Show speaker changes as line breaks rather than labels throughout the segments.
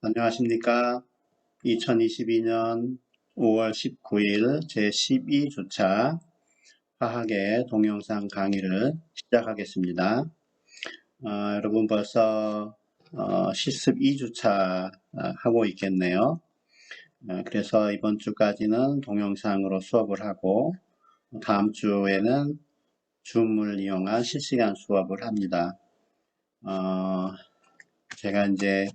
안녕하십니까. 2022년 5월 19일 제12주차 화학의 동영상 강의를 시작하겠습니다. 여러분 벌써 실습 2주차 하고 있겠네요. 그래서 이번 주까지는 동영상으로 수업을 하고 다음 주에는 줌을 이용한 실시간 수업을 합니다. 제가 이제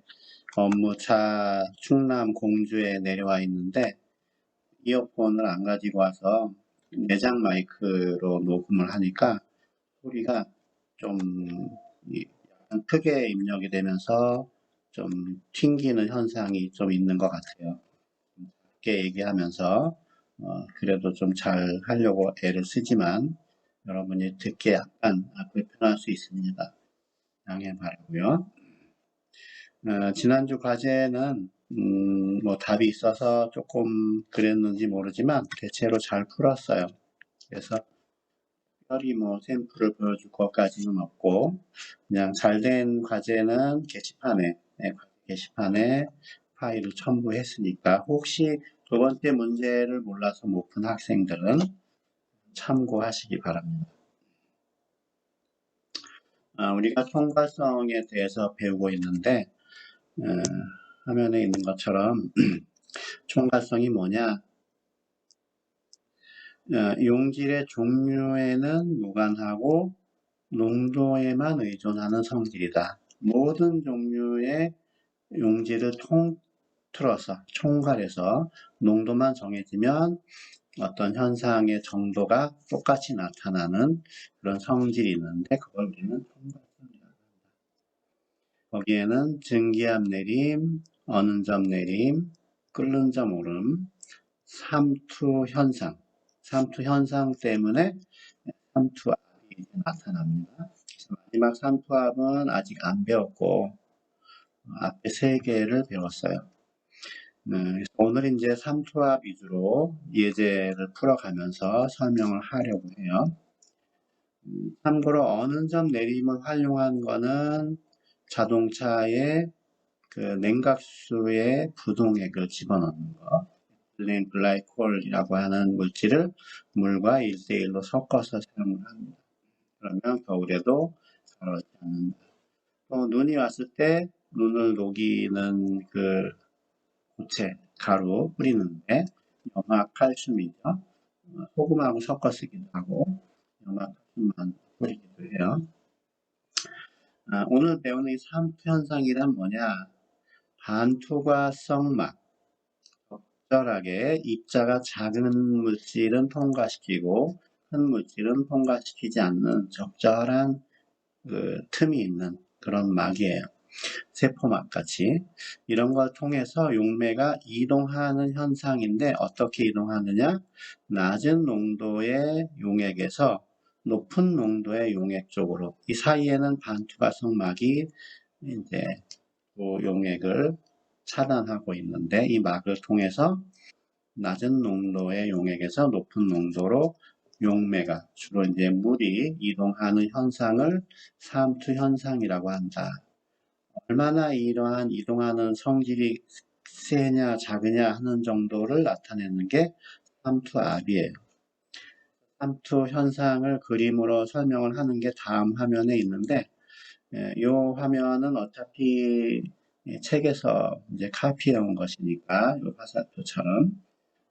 업무차 충남 공주에 내려와 있는데 이어폰을 안 가지고 와서 내장 마이크로 녹음을 하니까 소리가 좀 약간 크게 입력이 되면서 좀 튕기는 현상이 좀 있는 것 같아요. 작게 얘기하면서 그래도 좀 잘 하려고 애를 쓰지만 여러분이 듣기 약간 불편할 수 있습니다. 양해 바라고요. 지난주 과제는 뭐 답이 있어서 조금 그랬는지 모르지만 대체로 잘 풀었어요. 그래서 특별히 뭐 샘플을 보여줄 것까지는 없고 그냥 잘된 과제는 게시판에 파일을 첨부했으니까 혹시 두 번째 문제를 몰라서 못 푼 학생들은 참고하시기 바랍니다. 우리가 통과성에 대해서 배우고 있는데 화면에 있는 것처럼 총괄성이 뭐냐? 용질의 종류에는 무관하고 농도에만 의존하는 성질이다. 모든 종류의 용질을 통틀어서 총괄해서 농도만 정해지면 어떤 현상의 정도가 똑같이 나타나는 그런 성질이 있는데 그걸 우리는 총괄성이라고 한다. 거기에는 증기압 내림, 어는 점 내림, 끓는 점 오름, 삼투 현상 때문에 삼투압이 나타납니다. 마지막 삼투압은 아직 안 배웠고 앞에 세 개를 배웠어요. 오늘 이제 삼투압 위주로 예제를 풀어가면서 설명을 하려고 해요. 참고로 어는 점 내림을 활용한 거는 자동차의 그 냉각수의 부동액을 집어넣는 거. 에틸렌 글라이콜이라고 하는 물질을 물과 1대1로 섞어서 사용을 합니다. 그러면 겨울에도 가라앉지 않는다. 또 눈이 왔을 때 눈을 녹이는 그 고체, 가루 뿌리는데 염화칼슘이죠. 소금하고 섞어 쓰기도 하고 염화칼슘만 뿌리기도 해요. 오늘 배우는 이 삼투 현상이란 뭐냐? 반투과성막 적절하게 입자가 작은 물질은 통과시키고 큰 물질은 통과시키지 않는 적절한 그 틈이 있는 그런 막이에요. 세포막 같이 이런 걸 통해서 용매가 이동하는 현상인데 어떻게 이동하느냐? 낮은 농도의 용액에서 높은 농도의 용액 쪽으로 이 사이에는 반투과성막이 이제 그 용액을 차단하고 있는데 이 막을 통해서 낮은 농도의 용액에서 높은 농도로 용매가 주로 이제 물이 이동하는 현상을 삼투 현상이라고 한다. 얼마나 이러한 이동하는 성질이 세냐 작으냐 하는 정도를 나타내는 게 삼투압이에요. 삼투 현상을 그림으로 설명을 하는 게 다음 화면에 있는데 이 화면은 어차피 책에서 이제 카피해 온 것이니까 이 화살표처럼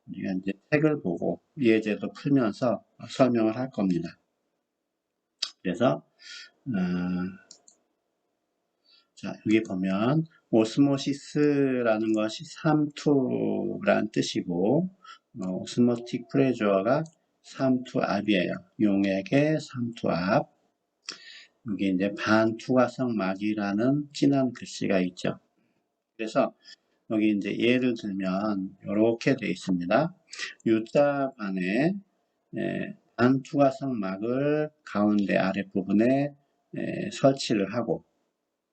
우리가 이제 책을 보고 예제도 풀면서 설명을 할 겁니다. 그래서 자 여기 보면 오스모시스라는 것이 삼투란 뜻이고 오스모틱 프레저가 삼투압이에요. 용액의 삼투압. 여기 이제 반투과성 막이라는 진한 글씨가 있죠. 그래서 여기 이제 예를 들면 이렇게 되어 있습니다. U자반에 반투과성 막을 가운데 아랫부분에 설치를 하고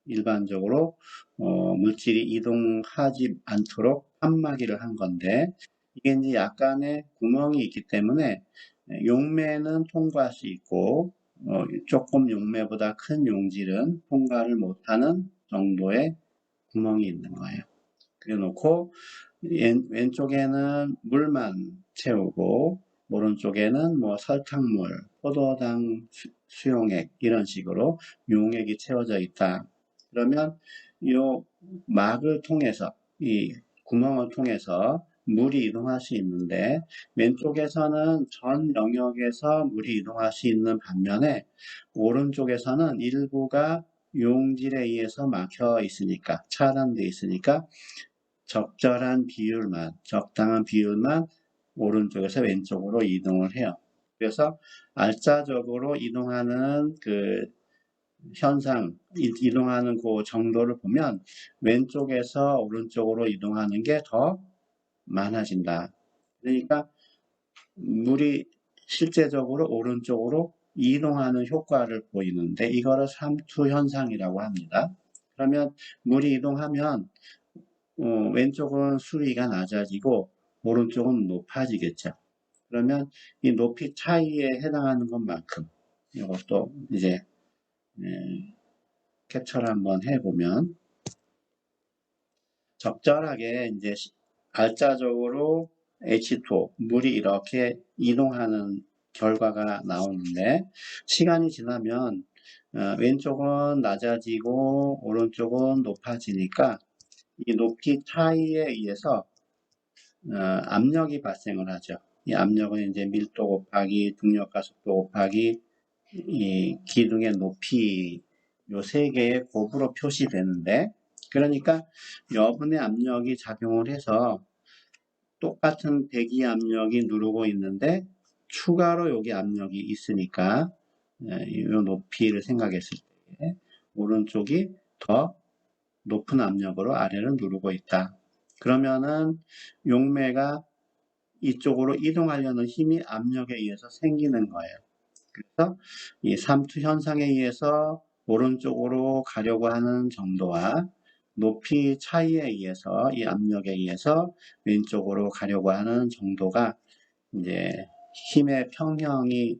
일반적으로 물질이 이동하지 않도록 판막이를 한 건데 이게 이제 약간의 구멍이 있기 때문에 용매는 통과할 수 있고 조금 용매보다 큰 용질은 통과를 못하는 정도의 구멍이 있는 거예요. 그려놓고 왼쪽에는 물만 채우고 오른쪽에는 뭐 설탕물, 포도당 수용액 이런 식으로 용액이 채워져 있다. 그러면 이 막을 통해서 이 구멍을 통해서 물이 이동할 수 있는데 왼쪽에서는 전 영역에서 물이 이동할 수 있는 반면에 오른쪽에서는 일부가 용질에 의해서 막혀 있으니까 차단되어 있으니까 적절한 비율만, 적당한 비율만 오른쪽에서 왼쪽으로 이동을 해요. 그래서 알짜적으로 이동하는 그 현상, 이동하는 그 정도를 보면 왼쪽에서 오른쪽으로 이동하는 게 더 많아진다. 그러니까 물이 실제적으로 오른쪽으로 이동하는 효과를 보이는데 이거를 삼투 현상이라고 합니다. 그러면 물이 이동하면 왼쪽은 수위가 낮아지고 오른쪽은 높아지겠죠. 그러면 이 높이 차이에 해당하는 것만큼 이것도 이제 캡처를 한번 해보면 적절하게 이제 알짜적으로 H2O, 물이 이렇게 이동하는 결과가 나오는데 시간이 지나면 왼쪽은 낮아지고 오른쪽은 높아지니까 이 높이 차이에 의해서 압력이 발생을 하죠. 이 압력은 이제 밀도 곱하기 중력과 속도 곱하기 이 기둥의 높이 요 세 개의 곱으로 표시되는데 그러니까 여분의 압력이 작용을 해서 똑같은 배기 압력이 누르고 있는데 추가로 여기 압력이 있으니까 이 높이를 생각했을 때 오른쪽이 더 높은 압력으로 아래를 누르고 있다. 그러면은 용매가 이쪽으로 이동하려는 힘이 압력에 의해서 생기는 거예요. 그래서 이 삼투 현상에 의해서 오른쪽으로 가려고 하는 정도와 높이 차이에 의해서 이 압력에 의해서 왼쪽으로 가려고 하는 정도가 이제 힘의 평형이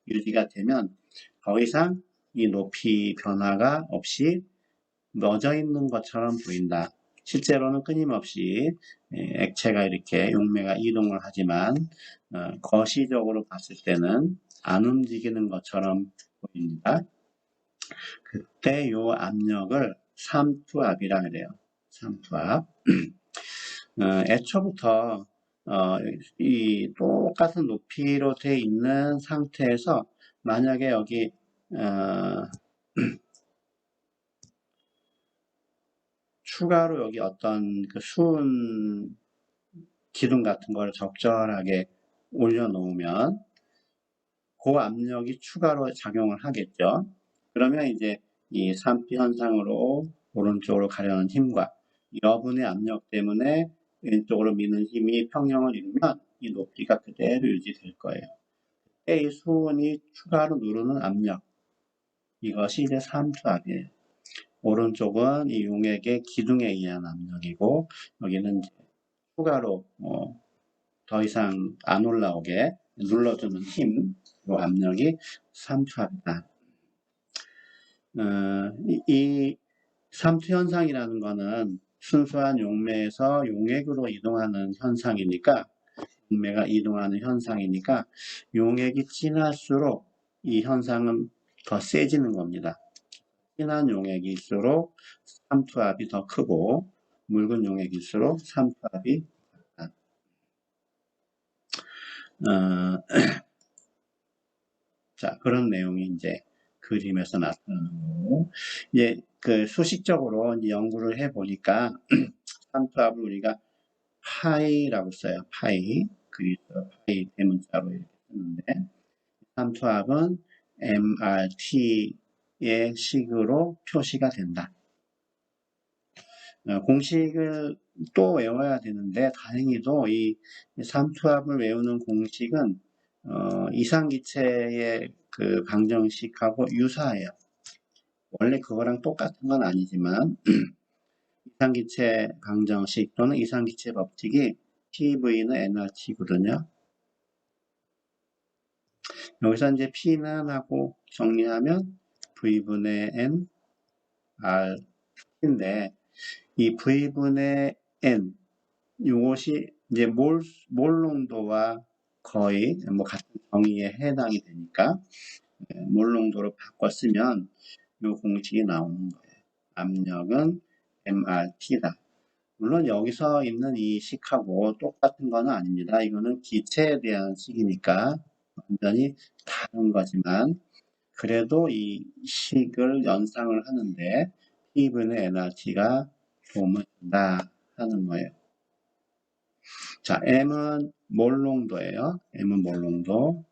유지가 되면 더 이상 이 높이 변화가 없이 넣어져 있는 것처럼 보인다. 실제로는 끊임없이 액체가 이렇게 용매가 이동을 하지만 거시적으로 봤을 때는 안 움직이는 것처럼 보입니다. 그때 이 압력을 삼투압이라 그래요. 삼투압. 애초부터 이 똑같은 높이로 돼 있는 상태에서 만약에 여기 추가로 여기 어떤 그 수은 기둥 같은 걸 적절하게 올려놓으면 그 압력이 추가로 작용을 하겠죠. 그러면 이제 이 산피 현상으로 오른쪽으로 가려는 힘과 여분의 압력 때문에 왼쪽으로 미는 힘이 평형을 이루면 이 높이가 그대로 유지될 거예요. 이 수은이 추가로 누르는 압력, 이것이 이제 삼투압이에요. 오른쪽은 이 용액의 기둥에 의한 압력이고 여기는 이제 추가로 더 이상 안 올라오게 눌러주는 힘, 이 압력이 삼투압이다. 이 삼투 현상이라는 거는 순수한 용매에서 용액으로 이동하는 현상이니까 용매가 이동하는 현상이니까 용액이 진할수록 이 현상은 더 세지는 겁니다. 진한 용액일수록 삼투압이 더 크고 묽은 용액일수록 삼투압이 작다. 자, 그런 내용이 이제 그림에서 나타나고, 이제 그 수식적으로 이제 연구를 해보니까, 삼투압을 우리가 파이라고 써요. 파이. 그리고 파이 대문자로 이렇게 쓰는데, 삼투압은 MRT의 식으로 표시가 된다. 공식을 또 외워야 되는데, 다행히도 이 삼투압을 외우는 공식은 이상기체의 그 방정식하고 유사해요. 원래 그거랑 똑같은 건 아니지만 이상기체 방정식 또는 이상기체 법칙이 PV는 nRT거든요. 여기서 이제 P는 하고 정리하면 V분의 N, R인데 이 V분의 N, 이것이 이제 몰 농도와 거의 뭐 같은 정의에 해당이 되니까 몰 농도로 바꿔 쓰면 이 공식이 나오는 거예요. 압력은 MRT다. 물론 여기서 있는 이 식하고 똑같은 건 아닙니다. 이거는 기체에 대한 식이니까 완전히 다른 거지만 그래도 이 식을 연상을 하는데 P분의 nRT가 도움을 준다 하는 거예요. 자, M은 몰 농도예요. M은 몰 농도.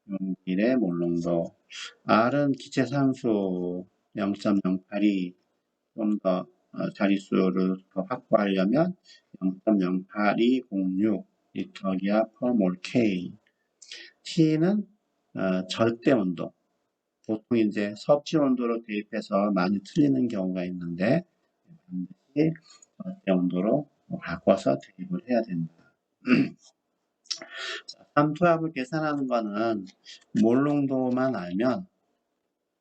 용질의 몰 농도. R은 기체 상수 0.08이 좀 더 자릿수를 더 확보하려면 0.08206 리터기아 per 몰 K. T는 절대 온도. 보통 이제 섭씨 온도로 대입해서 많이 틀리는 경우가 있는데 반드시 절대 온도로 바꿔서 대입을 해야 된다. 삼투압을 계산하는 거는 몰 농도만 알면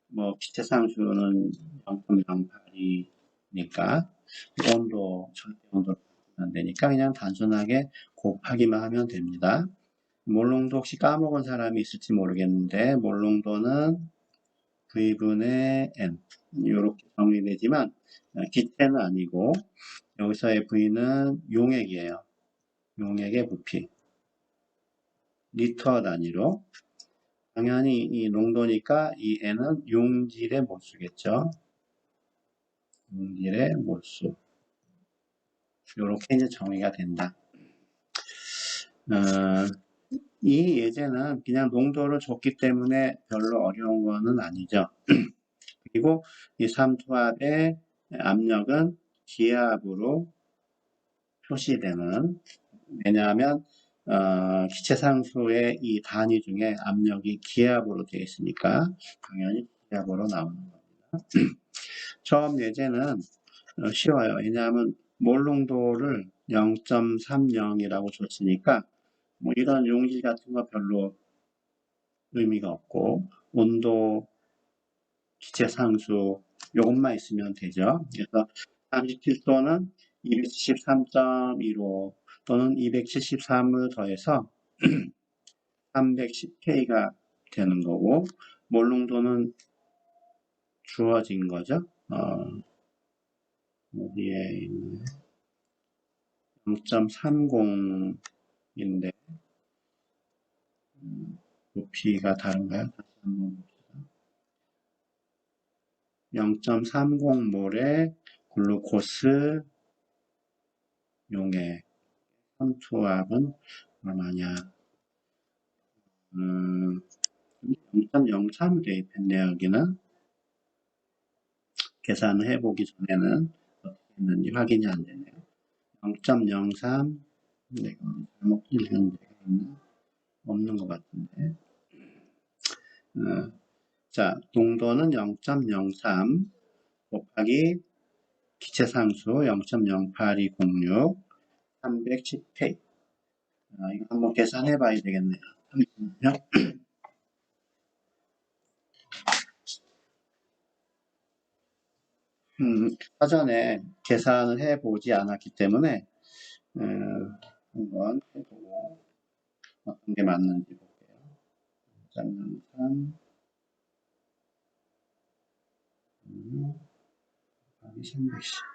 뭐 기체 상수는 0.08이니까 온도 절대 온도로 바꾸면 되니까 그냥 단순하게 곱하기만 하면 됩니다. 몰 농도 혹시 까먹은 사람이 있을지 모르겠는데 몰 농도는 V분의 N 이렇게 정리되지만 기체는 아니고 여기서의 V는 용액이에요. 용액의 부피 리터 단위로 당연히 이 농도니까 이 N은 용질의 몰수겠죠. 용질의 몰수 이렇게 이제 정의가 된다. 이 예제는 그냥 농도를 줬기 때문에 별로 어려운 거는 아니죠. 그리고 이 삼투압의 압력은 기압으로 표시되는, 왜냐하면 기체 상수의 이 단위 중에 압력이 기압으로 되어 있으니까 당연히 기압으로 나오는 겁니다. 처음 예제는 쉬워요. 왜냐하면 몰 농도를 0.30이라고 줬으니까 뭐 이런 용질 같은 거 별로 의미가 없고 온도, 기체 상수 이것만 있으면 되죠. 그래서 37도는 273.15 또는 273을 더해서 310K가 되는 거고 몰 농도는 주어진 거죠. 어디에 있는 0.30인데 부피가 다른가요? 다시 한번 봅시다. 0.30몰의 글루코스 용액 삼투압은 얼마냐? 0.03을 대입했네요. 여기는 계산을 해보기 전에는 어떻게 했는지 확인이 안 되네요. 0.03 내가 잘못 읽은 데가 없는 것 같은데. 자, 농도는 0.03 곱하기 기체 상수 0.08206 310K. 이거 한번 계산해 봐야 되겠네요. 잠시만요. 사전에 계산을 해보지 않았기 때문에 한번 해보고 어떤 게 맞는지 볼게요. 0.03 곱하기 310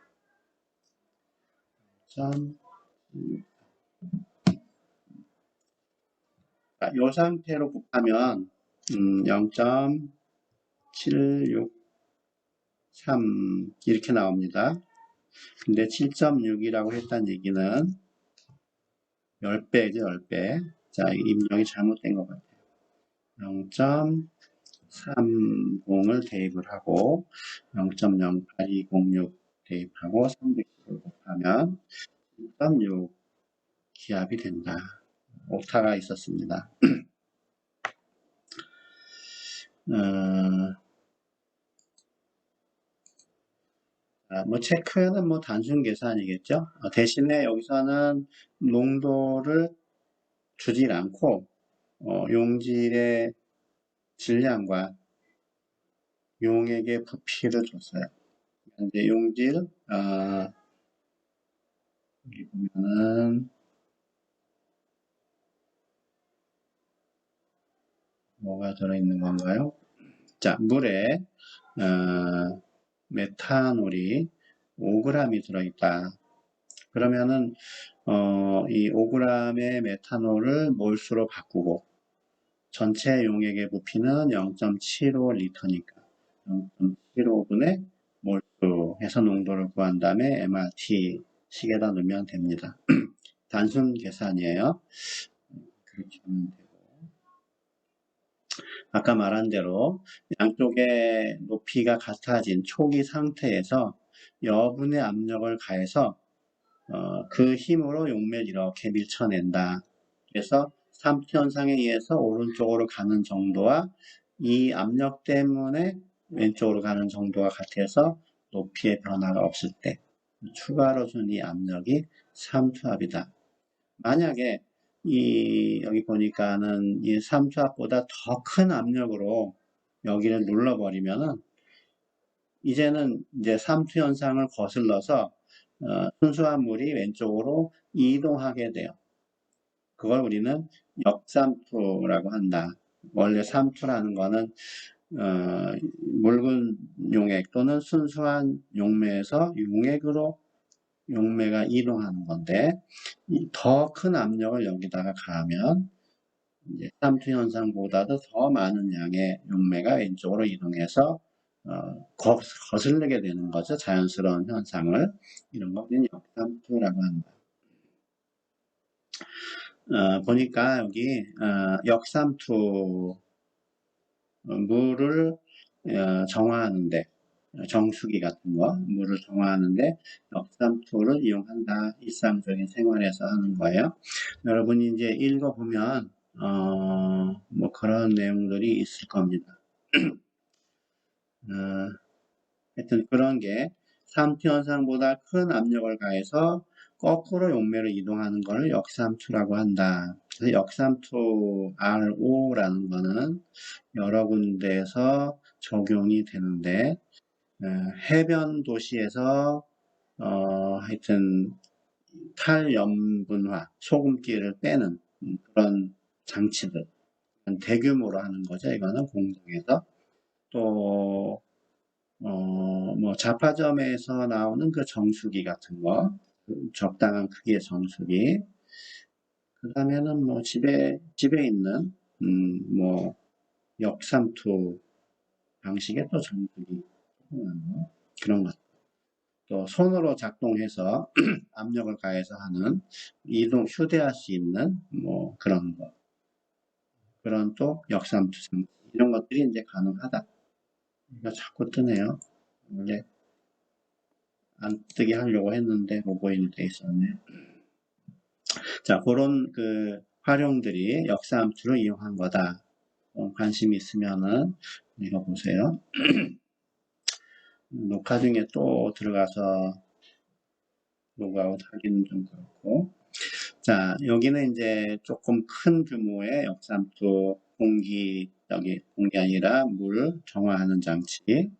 이 상태로 곱하면 0.763 이렇게 나옵니다. 근데 7.6이라고 했다는 얘기는 10배죠, 10배. 자, 입력이 잘못된 것 같아요. 0.30을 대입을 하고 0.08206 대입하고 310을 곱하면 1.6 기압이 된다. 오타가 있었습니다. 뭐 체크는 뭐 단순 계산이겠죠. 대신에 여기서는 농도를 주질 않고 용질의 질량과 용액의 부피를 줬어요. 이제 용질, 여기 보면은, 뭐가 들어있는 건가요? 자, 물에, 메탄올이 5g이 들어있다. 그러면은, 이 5g의 메탄올을 몰수로 바꾸고, 전체 용액의 부피는 0.75리터니까, 0.75분의 몰수해서 농도를 구한 다음에 MRT 식에다 넣으면 됩니다. 단순 계산이에요. 그렇게 하면 되고. 아까 말한 대로 양쪽의 높이가 같아진 초기 상태에서 여분의 압력을 가해서 그 힘으로 용매를 이렇게 밀쳐낸다. 그래서 삼투 현상에 의해서 오른쪽으로 가는 정도와 이 압력 때문에 왼쪽으로 가는 정도가 같아서 높이의 변화가 없을 때 추가로 준 이 압력이 삼투압이다. 만약에 여기 보니까는 이 삼투압보다 더 큰 압력으로 여기를 눌러버리면은 이제는 이제 삼투 현상을 거슬러서 순수한 물이 왼쪽으로 이동하게 돼요. 그걸 우리는 역삼투라고 한다. 원래 삼투라는 거는 묽은 용액 또는 순수한 용매에서 용액으로 용매가 이동하는 건데 더 큰 압력을 여기다가 가하면 이제 삼투 현상보다도 더 많은 양의 용매가 왼쪽으로 이동해서 거슬리게 되는 거죠. 자연스러운 현상을. 이런 거 우리는 역삼투라고 한다. 보니까 여기 역삼투 물을 정화하는데 정수기 같은 거 물을 정화하는데 역삼투를 이용한다. 일상적인 생활에서 하는 거예요. 여러분이 이제 읽어보면 뭐 그런 내용들이 있을 겁니다. 하여튼 그런 게 삼투 현상보다 큰 압력을 가해서 거꾸로 용매를 이동하는 것을 역삼투라고 한다. 그래서 역삼투 RO라는 거는 여러 군데에서 적용이 되는데 해변 도시에서 하여튼 탈염분화, 소금기를 빼는 그런 장치들 대규모로 하는 거죠. 이거는 공장에서 또 뭐 잡화점에서 나오는 그 정수기 같은 거, 적당한 크기의 정수기. 그 다음에는 뭐 집에 있는 뭐 역삼투 방식의 또 정수기 그런 것. 또 손으로 작동해서 압력을 가해서 하는 휴대할 수 있는 뭐 그런 거. 그런 또 역삼투 장치 이런 것들이 이제 가능하다. 이거 자꾸 뜨네요. 원래 안 뜨게 하려고 했는데 로그인이 돼 있었네. 자, 그런 그 활용들이 역삼투를 이용한 거다. 관심이 있으면은 읽어보세요. 녹화 중에 또 들어가서 로그아웃 하기는 좀 그렇고. 자, 여기는 이제 조금 큰 규모의 역삼투 공기 아니라 물 정화하는 장치.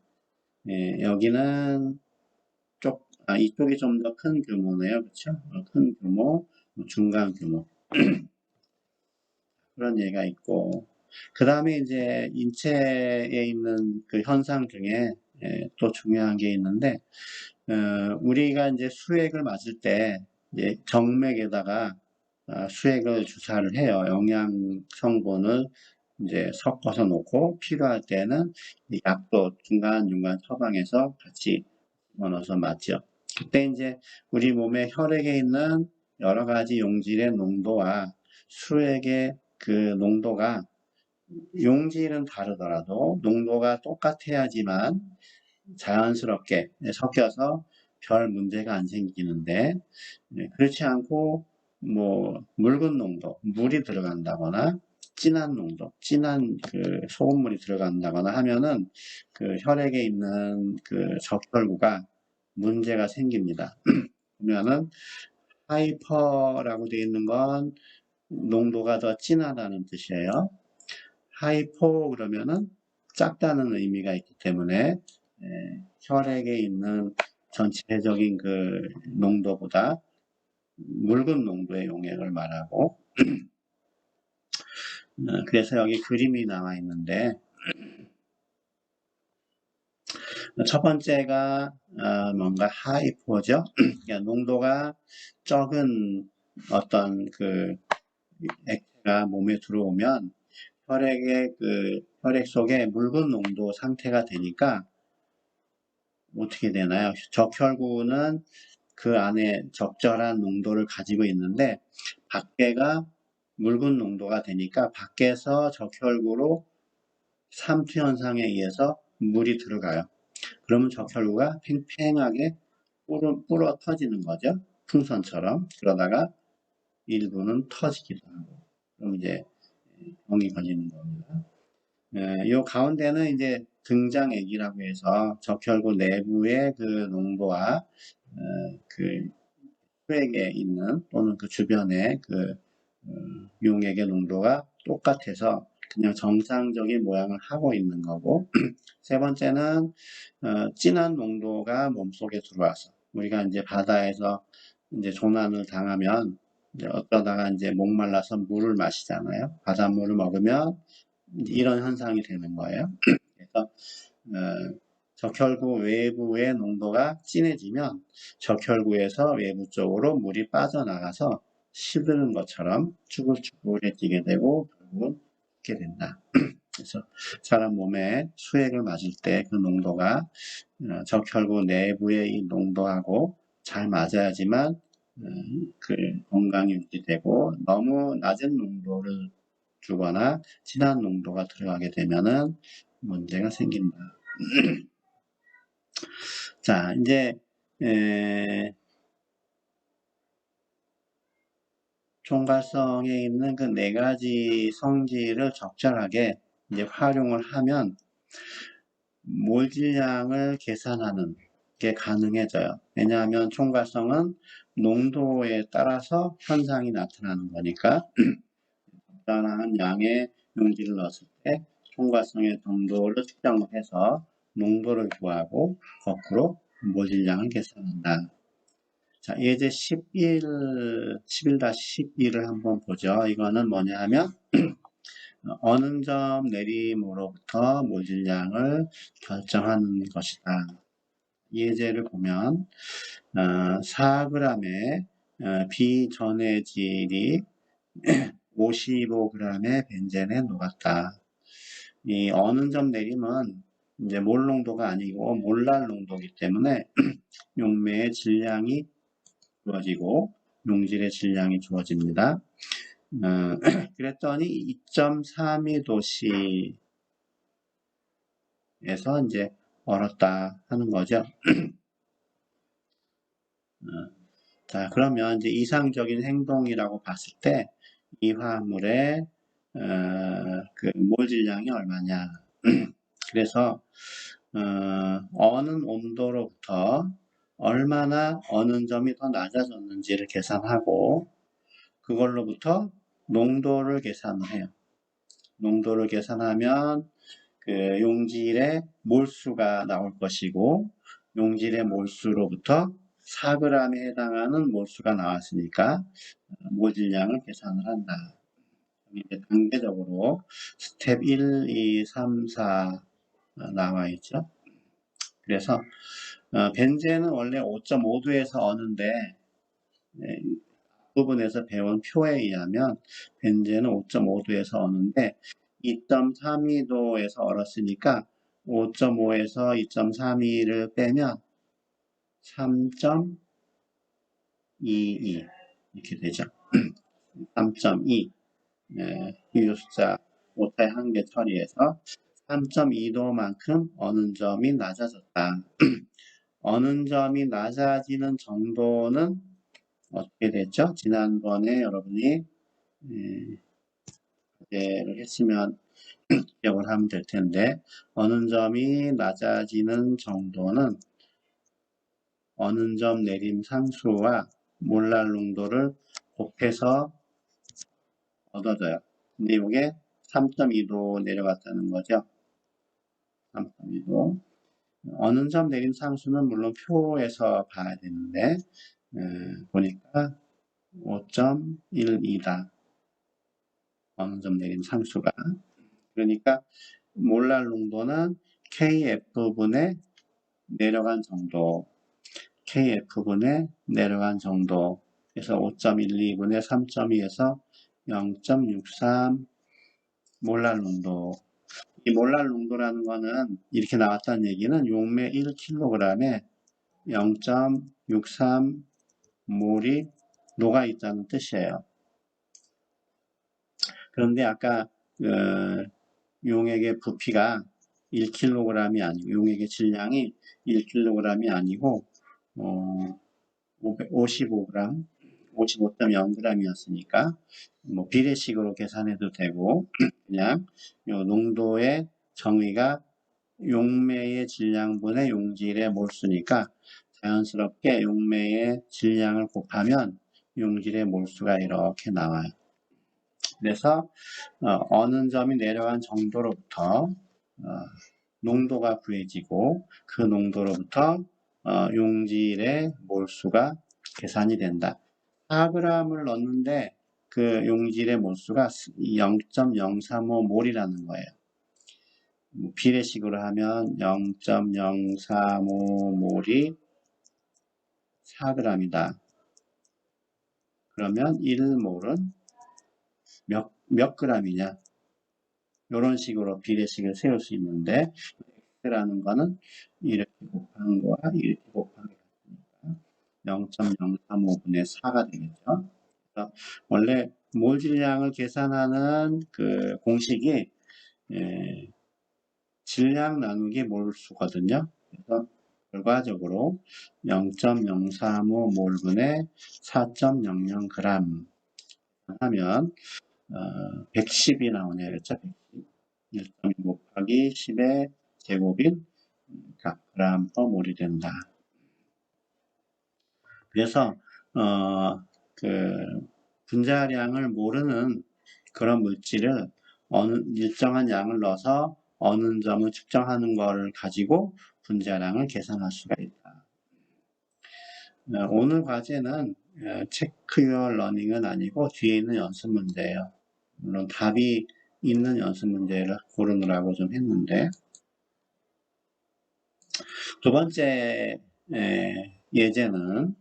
예, 여기는 이쪽이 좀 더 큰 규모네요. 그렇죠? 큰 규모, 중간 규모. 그런 예가 있고. 그 다음에 이제 인체에 있는 그 현상 중에 또 중요한 게 있는데, 우리가 이제 수액을 맞을 때 이제 정맥에다가 수액을 주사를 해요. 영양 성분을 이제 섞어서 놓고 필요할 때는 약도 중간중간 처방해서 같이 넣어서 맞죠. 그때 이제 우리 몸의 혈액에 있는 여러 가지 용질의 농도와 수액의 그 농도가 용질은 다르더라도 농도가 똑같아야지만 자연스럽게 섞여서 별 문제가 안 생기는데 그렇지 않고 뭐 묽은 농도, 물이 들어간다거나 진한 농도, 진한 그 소금물이 들어간다거나 하면은 그 혈액에 있는 그 적혈구가 문제가 생깁니다. 보면은 하이퍼라고 되어 있는 건 농도가 더 진하다는 뜻이에요. 하이포 그러면은 작다는 의미가 있기 때문에 혈액에 있는 전체적인 그 농도보다 묽은 농도의 용액을 말하고, 그래서 여기 그림이 나와 있는데, 첫 번째가 뭔가 하이포죠. 그러니까 농도가 적은 어떤 그 액체가 몸에 들어오면 혈액 속에 묽은 농도 상태가 되니까 어떻게 되나요? 적혈구는 그 안에 적절한 농도를 가지고 있는데 밖에가 묽은 농도가 되니까 밖에서 적혈구로 삼투 현상에 의해서 물이 들어가요. 그러면 적혈구가 팽팽하게 불어 터지는 거죠. 풍선처럼. 그러다가 일부는 터지기도 하고. 그럼 이제 병이 걸리는 겁니다. 요 가운데는 이제 등장액이라고 해서 적혈구 내부의 그 농도와 그 혈액에 있는 또는 그 주변의 그 용액의 농도가 똑같아서 그냥 정상적인 모양을 하고 있는 거고 세 번째는 진한 농도가 몸속에 들어와서 우리가 이제 바다에서 이제 조난을 당하면 이제 어쩌다가 이제 목말라서 물을 마시잖아요. 바닷물을 먹으면 이런 현상이 되는 거예요. 그래서 적혈구 외부의 농도가 진해지면 적혈구에서 외부 쪽으로 물이 빠져나가서 시드는 것처럼 쭈글쭈글해지게 되고 결국은 죽게 된다. 그래서 사람 몸에 수액을 맞을 때 그 농도가 적혈구 내부의 이 농도하고 잘 맞아야지만 그 건강이 유지되고 너무 낮은 농도를 주거나 진한 농도가 들어가게 되면은 문제가 생긴다. 자, 이제 총괄성에 있는 그 네 가지 성질을 적절하게 이제 활용을 하면 몰 질량을 계산하는 게 가능해져요. 왜냐하면 총괄성은 농도에 따라서 현상이 나타나는 거니까 적당한 양의 용질을 넣었을 때 총괄성의 정도를 측정해서 농도를 구하고 거꾸로 모질량을 계산한다. 자, 예제 11-12를 한번 보죠. 이거는 뭐냐 하면 어느 점 내림으로부터 모질량을 결정하는 것이다. 예제를 보면 4g의 비전해질이 55g의 벤젠에 녹았다. 이 어느 점 내림은 이제 몰 농도가 아니고 몰랄 농도이기 때문에 용매의 질량이 주어지고 용질의 질량이 주어집니다. 그랬더니 2.32도씨에서 이제 얼었다 하는 거죠. 자, 그러면 이제 이상적인 행동이라고 봤을 때 이 화합물의 그 몰 질량이 얼마냐. 그래서 어느 온도로부터 얼마나 어느 점이 더 낮아졌는지를 계산하고 그걸로부터 농도를 계산을 해요. 농도를 계산하면 그 용질의 몰수가 나올 것이고 용질의 몰수로부터 4g에 해당하는 몰수가 나왔으니까 모질량을 계산을 한다. 이제 단계적으로 스텝 1, 2, 3, 4 나와 있죠. 그래서 벤젠은 원래 5.5도에서 어는데 부분에서 배운 표에 의하면 벤젠은 5.5도에서 어는데 2.32도에서 얼었으니까 5.5에서 2.32를 빼면 3.22 이렇게 되죠. 3.2 유효 숫자 오타의 한계 처리해서 3.2도만큼 어는 점이 낮아졌다. 어는 점이 낮아지는 정도는 어떻게 됐죠? 지난번에 여러분이 과제를 했으면 기억을 하면 될 텐데 어는 점이 낮아지는 정도는 어는 점 내림 상수와 몰랄 농도를 곱해서 얻어져요. 근데 이게 3.2도 내려갔다는 거죠. 3.2도. 어느 점 내림 상수는 물론 표에서 봐야 되는데 보니까 5.12다. 어느 점 내림 상수가. 그러니까 몰랄 농도는 KF분의 내려간 정도, KF분의 내려간 정도. 그래서 5.12분의 3.2에서 0.63 몰랄 농도. 이 몰랄 농도라는 거는 이렇게 나왔다는 얘기는 용매 1kg에 0.63 몰이 녹아 있다는 뜻이에요. 그런데 아까 용액의 부피가 1kg이 아니고 용액의 질량이 1kg이 아니고 55g, 55.0g이었으니까 뭐 비례식으로 계산해도 되고 그냥 요 농도의 정의가 용매의 질량분의 용질의 몰수니까 자연스럽게 용매의 질량을 곱하면 용질의 몰수가 이렇게 나와요. 그래서 어느 점이 내려간 정도로부터 농도가 구해지고 그 농도로부터 용질의 몰수가 계산이 된다. 4g을 넣는데 그 용질의 몰수가 0.035몰이라는 거예요. 비례식으로 하면 0.035몰이 4g이다. 그러면 1몰은 몇 g이냐? 이런 식으로 비례식을 세울 수 있는데 x라는 거는 이렇게 곱하는 거와 이렇게 곱하는 게 같으니까 0.035분의 4가 되겠죠. 그래서 원래 몰 질량을 계산하는 그 공식이 질량 나누기 몰수거든요. 그래서 결과적으로 0.035몰분의 4.00g 하면 110이 나오네요. 그렇죠? 110. 1.1 곱하기 10의 제곱인 g램/몰이 된다. 그래서 그 분자량을 모르는 그런 물질을 어느 일정한 양을 넣어서 어느 점을 측정하는 걸 가지고 분자량을 계산할 수가 있다. 오늘 과제는 체크 유어 러닝은 아니고 뒤에 있는 연습 문제예요. 물론 답이 있는 연습 문제를 고르느라고 좀 했는데 두 번째 예제는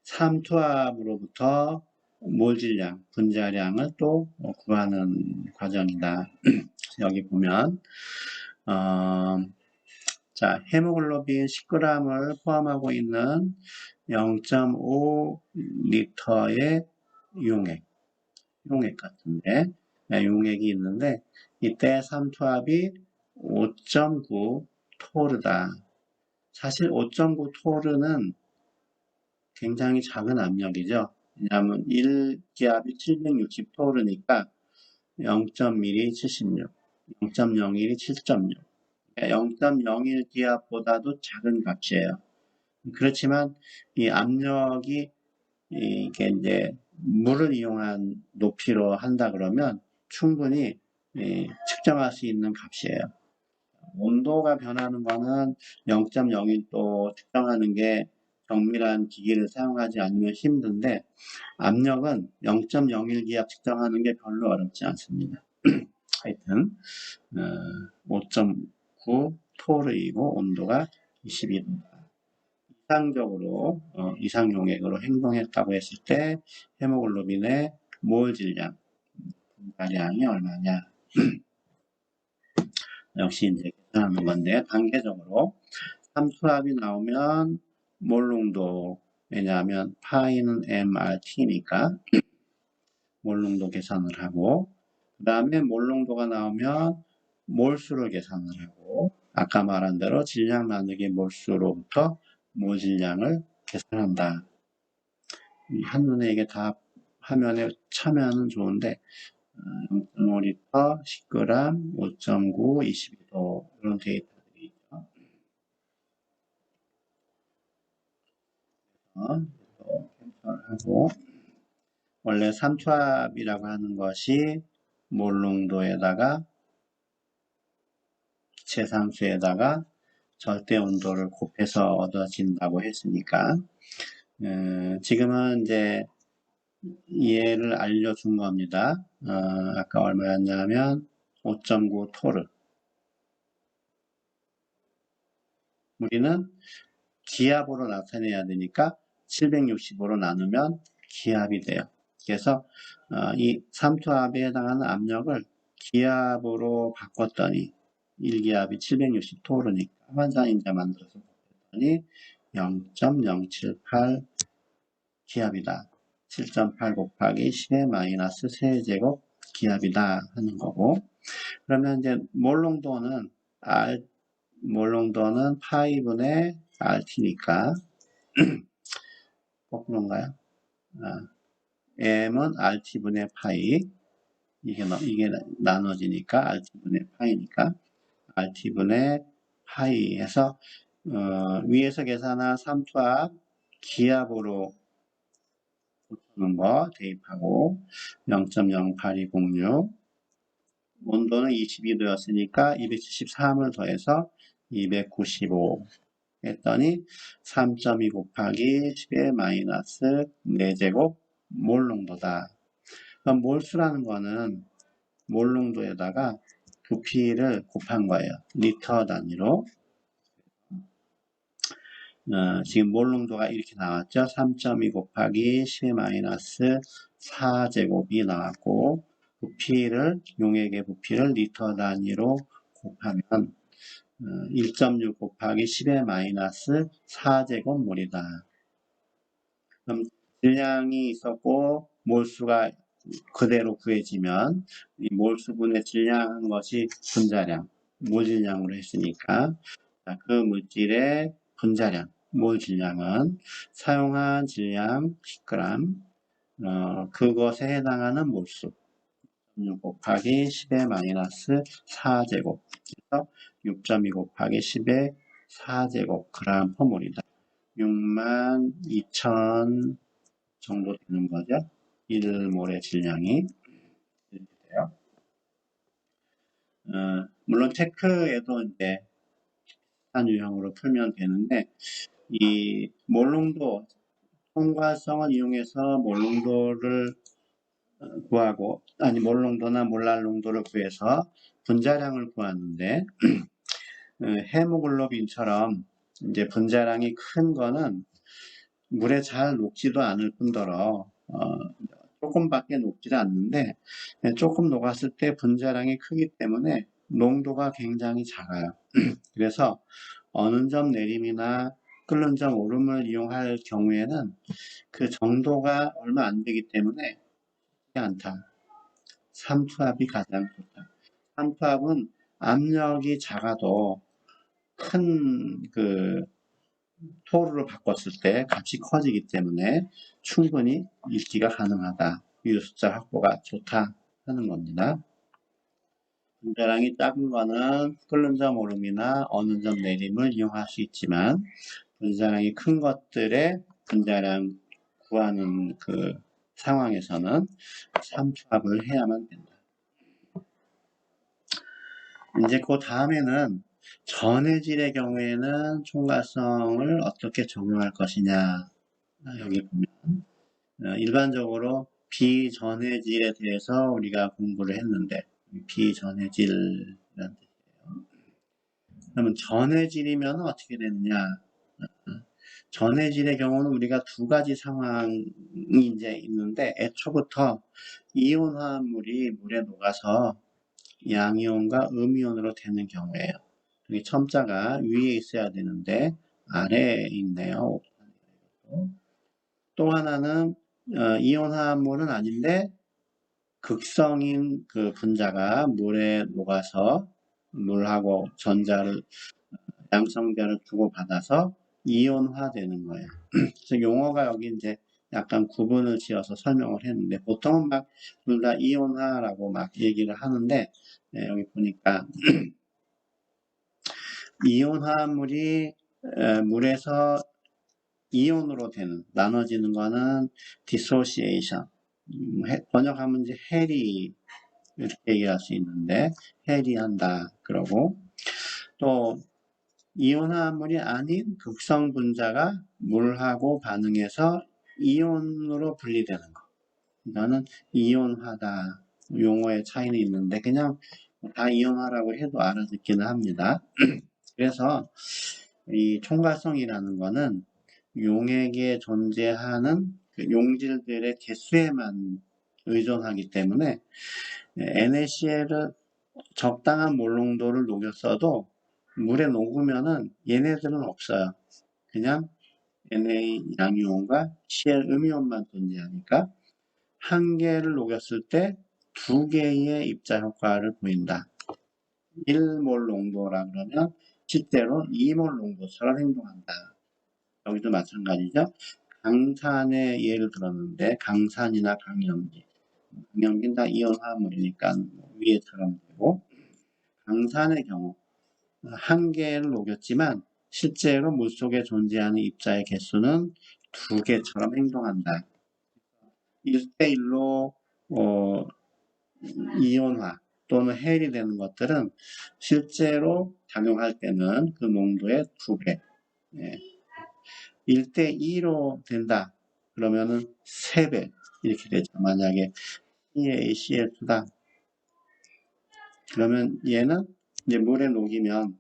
삼투압으로부터 몰질량, 분자량을 또 구하는 과정이다. 여기 보면 자, 헤모글로빈 10g을 포함하고 있는 0.5리터의 용액 같은데 용액이 있는데 이때 삼투압이 5.9 토르다. 사실 5.9 토르는 굉장히 작은 압력이죠. 왜냐하면 1기압이 760 토르니까 0.1이 76, 0.01이 7.6. 0.01기압보다도 작은 값이에요. 그렇지만 이 압력이 이게 이제 물을 이용한 높이로 한다 그러면 충분히 측정할 수 있는 값이에요. 온도가 변하는 거는 0.01도 측정하는 게 정밀한 기기를 사용하지 않으면 힘든데 압력은 0.01기압 측정하는 게 별로 어렵지 않습니다. 하여튼 5.9 토르이고 온도가 22도다. 이상적으로 이상 용액으로 행동했다고 했을 때 헤모글로빈의 몰 질량, 분자량이 얼마냐? 역시 이제 계산하는 건데 단계적으로 삼투압이 나오면 몰 농도, 왜냐하면 파이는 MRT니까 몰 농도 계산을 하고 그 다음에 몰 농도가 나오면 몰수를 계산을 하고 아까 말한 대로 질량 나누기 몰수로부터 몰 질량을 계산한다. 한눈에 이게 다 화면에 참여하면 좋은데 0.5리터, 10g, 5.9, 22도 이런 데이터들이 있죠. 캡처를 하고 원래 삼투압이라고 하는 것이 몰 농도에다가 기체 상수에다가 절대 온도를 곱해서 얻어진다고 했으니까 지금은 이제 얘를 알려준 겁니다. 아까 얼마였냐면 5.9 토르. 우리는 기압으로 나타내야 되니까 765로 나누면 기압이 돼요. 그래서 이 삼투압에 해당하는 압력을 기압으로 바꿨더니 1기압이 760토르니까 환산인자 만들어서 바꿨더니 0.078 기압이다. 7.8 곱하기 10의 마이너스 세제곱 기압이다 하는 거고, 그러면 이제 몰농도는 몰농도는 파이분의 RT니까 거꾸로인가요? M은 RT분의 파이, 이게 나눠지니까 RT분의 파이니까 RT분의 파이 해서 위에서 계산한 삼투압 기압으로 붙는 거 대입하고 0.08206 온도는 22도였으니까 273을 더해서 295 했더니 3.2 곱하기 10의 마이너스 4제곱 몰농도다. 그럼 몰수라는 거는 몰농도에다가 부피를 곱한 거예요. 리터 단위로. 지금 몰농도가 이렇게 나왔죠. 3.2 곱하기 10의 마이너스 4제곱이 나왔고, 부피를, 용액의 부피를 리터 단위로 곱하면 1.6 곱하기 10의 마이너스 4제곱 몰이다. 그럼 질량이 있었고 몰수가 그대로 구해지면 이 몰수분의 질량한 것이 분자량, 몰질량으로 했으니까 그 물질의 분자량, 몰질량은 사용한 질량 10g, 그것에 해당하는 몰수 6 곱하기 10의 마이너스 4제곱, 그래서 6.2 곱하기 10의 4제곱 그램 퍼 몰이다. 62,000 정도 되는 거죠. 1몰의 질량이 이렇게 돼요. 물론 체크에도 이제 비슷한 유형으로 풀면 되는데, 이 몰농도 통과성을 이용해서 몰농도를 구하고, 아니 몰농도나 몰랄농도를 구해서 분자량을 구하는데 헤모글로빈처럼 이제 분자량이 큰 거는 물에 잘 녹지도 않을 뿐더러 조금밖에 녹지 않는데 조금 녹았을 때 분자량이 크기 때문에 농도가 굉장히 작아요. 그래서 어느 점 내림이나 끓는 점 오름을 이용할 경우에는 그 정도가 얼마 안 되기 때문에 않다. 삼투압이 가장 좋다. 삼투압은 압력이 작아도 큰 토르로 바꿨을 때 값이 커지기 때문에 충분히 읽기가 가능하다. 유효 숫자 확보가 좋다 하는 겁니다. 분자량이 작은 거는 끓는 점 오름이나 어느 점 내림을 이용할 수 있지만 분자량이 큰 것들의 분자량 구하는 그 상황에서는 삼투압을 해야만 된다. 이제 그 다음에는 전해질의 경우에는 총괄성을 어떻게 적용할 것이냐. 여기 보면 일반적으로 비전해질에 대해서 우리가 공부를 했는데 비전해질이라는 뜻이에요. 그러면 전해질이면 어떻게 되느냐. 전해질의 경우는 우리가 두 가지 상황이 이제 있는데 애초부터 이온화합물이 물에 녹아서 양이온과 음이온으로 되는 경우에요. 여기 첨자가 위에 있어야 되는데 아래에 있네요. 또 하나는 이온화합물은 아닌데 극성인 그 분자가 물에 녹아서 물하고 양성자를 주고받아서 이온화되는 거예요. 그래서 용어가 여기 이제 약간 구분을 지어서 설명을 했는데 보통은 막 둘 다 이온화라고 막 얘기를 하는데 여기 보니까 이온화합물이 물에서 이온으로 되는 나눠지는 거는 dissociation, 번역하면 이제 해리 이렇게 얘기할 수 있는데 해리한다 그러고 또 이온화합물이 아닌 극성 분자가 물하고 반응해서 이온으로 분리되는 거. 이거는 이온화다. 용어의 차이는 있는데 그냥 다 이온화라고 해도 알아듣기는 합니다. 그래서 이 총괄성이라는 거는 용액에 존재하는 그 용질들의 개수에만 의존하기 때문에 NaCl을 적당한 몰농도를 녹였어도 물에 녹으면은 얘네들은 없어요. 그냥 Na 양이온과 Cl 음이온만 존재하니까 한 개를 녹였을 때 두 개의 입자 효과를 보인다. 1몰 농도라 그러면 실제로 2몰 농도처럼 행동한다. 여기도 마찬가지죠. 강산의 예를 들었는데 강산이나 강염기. 강염기는 다 이온화합물이니까 위에처럼 되고 강산의 경우 한 개를 녹였지만 실제로 물속에 존재하는 입자의 개수는 두 개처럼 행동한다. 1대1로 이온화 또는 해일이 되는 것들은 실제로 작용할 때는 그 농도의 2배, 1대2로 된다. 그러면은 3배 이렇게 되죠. 만약에 CaCl2다. 그러면 얘는 이제 물에 녹이면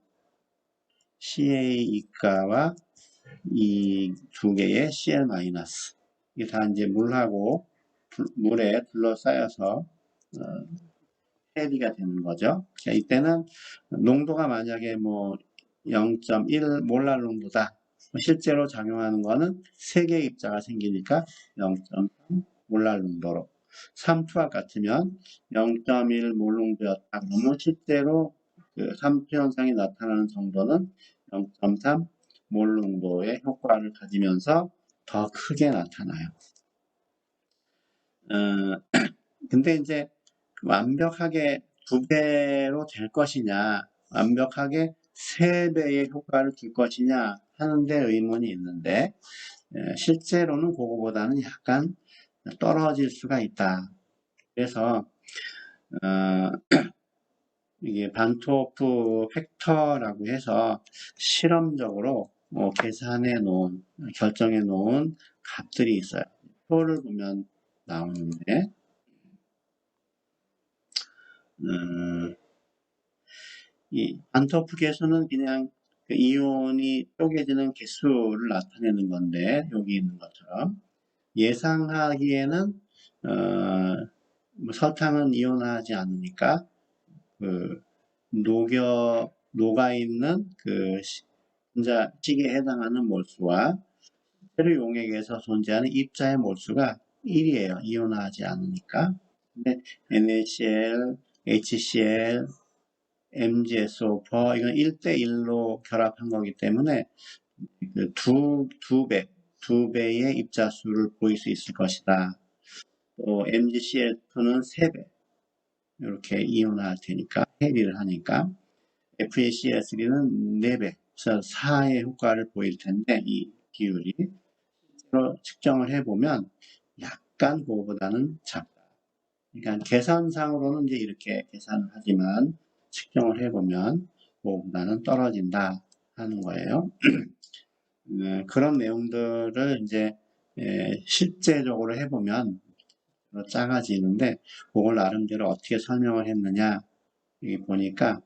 CA2가와 이 두 개의 Cl-, 이게 다 이제 물하고 물에 둘러싸여서 해리가 되는 거죠. 자, 이때는 농도가 만약에 뭐 0.1 몰랄 농도다. 실제로 작용하는 거는 3개의 입자가 생기니까 0.3 몰랄 농도로. 삼투압 같으면 0.1 몰 농도였다. 그러면 실제로 그 삼투 현상이 나타나는 정도는 0.3 몰 농도의 효과를 가지면서 더 크게 나타나요. 근데 이제 완벽하게 2배로 될 것이냐, 완벽하게 3배의 효과를 줄 것이냐 하는데 의문이 있는데 실제로는 그거보다는 약간 떨어질 수가 있다. 그래서 이게 반토프 팩터라고 해서 실험적으로 계산해 놓은, 결정해 놓은 값들이 있어요. 표를 보면 나오는데 이 반토프 개수는 그냥 그 이온이 쪼개지는 개수를 나타내는 건데 여기 있는 것처럼 예상하기에는 뭐 설탕은 이온화하지 않으니까 그 녹아 있는 그 분자식에 해당하는 몰수와 실제로 용액에서 존재하는 입자의 몰수가 1이에요. 이온화하지 않으니까. 근데 NaCl, HCl, MgSO4 이건 1대1로 결합한 거기 때문에 그 두 배의 입자수를 보일 수 있을 것이다. 또 MgCl2는 3배 이렇게 이온화할 테니까 해리를 하니까 FeCl3는 4배 그래서 4의 효과를 보일 텐데 이 비율이 실제로 측정을 해보면 약간 그거보다는 작다. 그러니까 계산상으로는 이제 이렇게 계산을 하지만 측정을 해보면 그거보다는 떨어진다 하는 거예요. 그런 내용들을 이제 실제적으로 해보면 작아지는데 그걸 나름대로 어떻게 설명을 했느냐 여기 보니까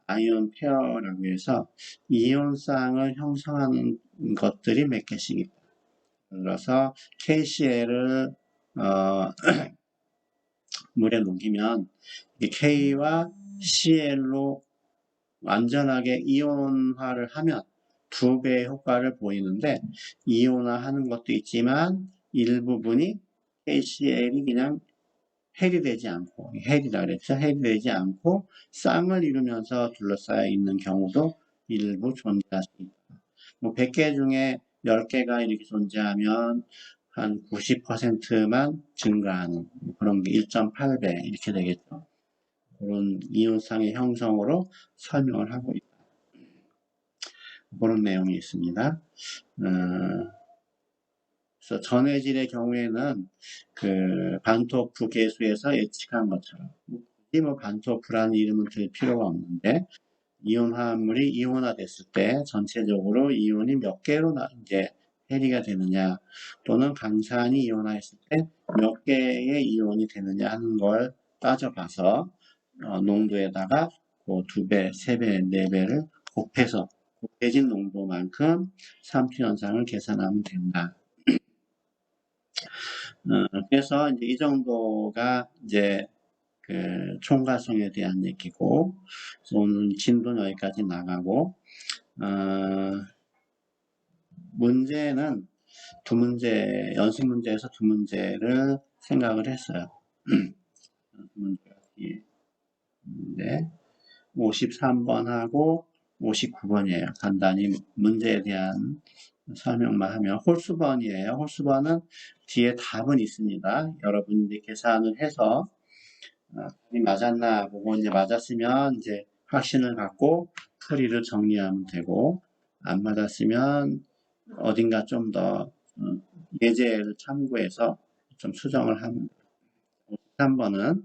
아이온 페어라고 해서 이온쌍을 형성하는 것들이 몇 개씩 있다. 그래서 KCl을 물에 녹이면 K와 Cl로 완전하게 이온화를 하면 2배의 효과를 보이는데 이온화하는 것도 있지만 일부분이 KCl이 그냥 해리되지 않고 해리라 그랬죠. 해리되지 않고 쌍을 이루면서 둘러싸여 있는 경우도 일부 존재할 수 있다. 뭐 100개 중에 10개가 이렇게 존재하면 한 90%만 증가하는 그런 게 1.8배 이렇게 되겠죠. 그런 이온쌍의 형성으로 설명을 하고 있다. 그런 내용이 있습니다. 그래서 전해질의 경우에는 그 반토프 계수에서 예측한 것처럼 굳이 뭐 반토프라는 이름을 들 필요가 없는데 이온 화합물이 이온화됐을 때 전체적으로 이온이 몇 개로 이제 해리가 되느냐, 또는 강산이 이온화했을 때 몇 개의 이온이 되느냐 하는 걸 따져봐서 농도에다가 그 2배, 3배, 4배를 곱해서 곱해진 농도만큼 삼투 현상을 계산하면 된다. 그래서 이제 이 정도가 이제 그 총괄성에 대한 얘기고, 오늘 진도는 여기까지 나가고, 문제는 두 문제, 연습 문제에서 두 문제를 생각을 했어요. 문제가 네, 53번하고 59번이에요. 간단히 문제에 대한 설명만 하면 홀수번이에요. 홀수번은 뒤에 답은 있습니다. 여러분들이 계산을 해서 답이 맞았나 보고 이제 맞았으면 이제 확신을 갖고 풀이를 정리하면 되고, 안 맞았으면 어딘가 좀 더 예제를 참고해서 좀 수정을 하면 돼요. 3번은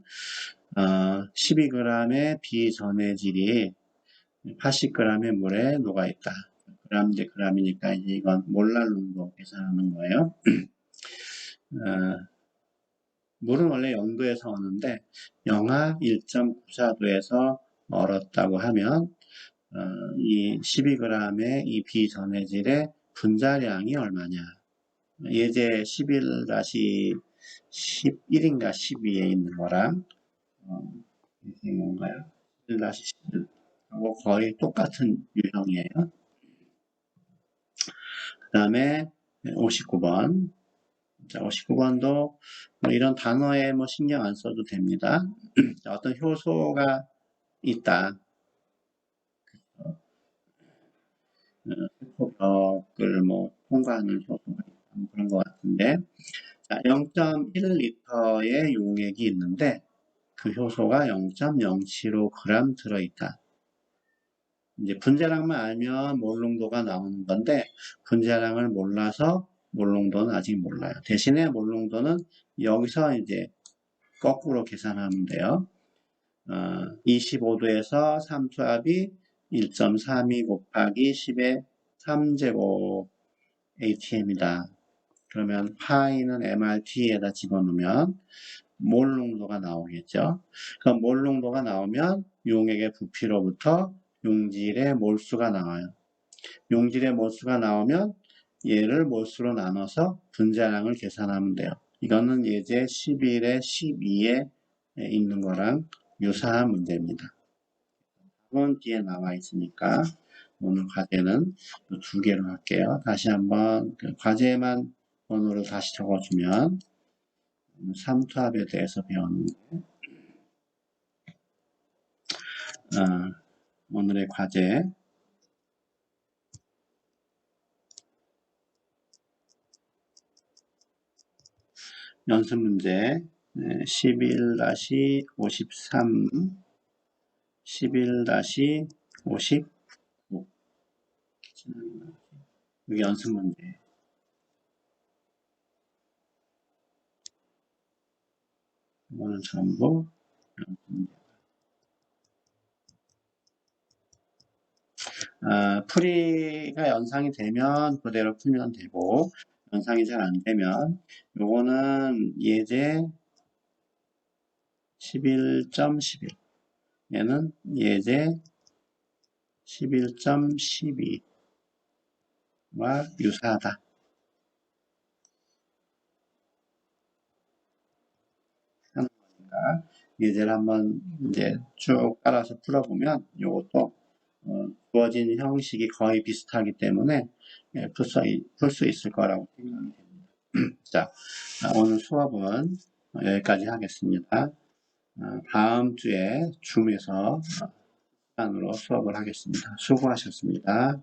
12g의 비전해질이 80g의 물에 녹아있다. 그람 대 그람이니까 이제 이건 몰랄 농도 계산하는 거예요. 물은 원래 0도에서 오는데 영하 1.94도에서 얼었다고 하면 이 12g의 이 비전해질의 분자량이 얼마냐. 예제 11-11인가 12에 있는 거랑 이게 뭔가요? 11-11하고 거의 똑같은 유형이에요. 그 다음에 59번. 자, 59번도 뭐 이런 단어에 뭐 신경 안 써도 됩니다. 자, 어떤 효소가 있다. 세포벽을 뭐 통과하는 효소가 있다. 그런 것 같은데. 자, 0.1리터의 용액이 있는데 그 효소가 0.075g 들어있다. 이제 분자량만 알면 몰농도가 나오는 건데 분자량을 몰라서 몰농도는 아직 몰라요. 대신에 몰농도는 여기서 이제 거꾸로 계산하면 돼요. 25도에서 삼투압이 1.32 곱하기 10의 3제곱 ATM이다. 그러면 파이는 MRT에다 집어넣으면 몰 농도가 나오겠죠. 그럼 몰 농도가 나오면 용액의 부피로부터 용질의 몰수가 나와요. 용질의 몰수가 나오면 얘를 몰수로 나눠서 분자량을 계산하면 돼요. 이거는 예제 11에 12에 있는 거랑 유사한 문제입니다. 답은 뒤에 나와 있으니까 오늘 과제는 2개로 할게요. 다시 한번 그 과제만 번호를 다시 적어주면 삼투압에 대해서 배웠는데 오늘의 과제 연습 문제 11-53 11-59 여기 연습 문제 이거는 전부 연습 문제. 풀이가 연상이 되면 그대로 풀면 되고 연상이 잘 안 되면 요거는 예제 11.11 얘는 예제 11.12와 유사하다. 하는 거니까 예제를 한번 이제 쭉 따라서 풀어보면 요것도 주어진 형식이 거의 비슷하기 때문에 풀 수 있을 거라고 생각이 됩니다. 자, 오늘 수업은 여기까지 하겠습니다. 다음 주에 줌에서 시간으로 수업을 하겠습니다. 수고하셨습니다.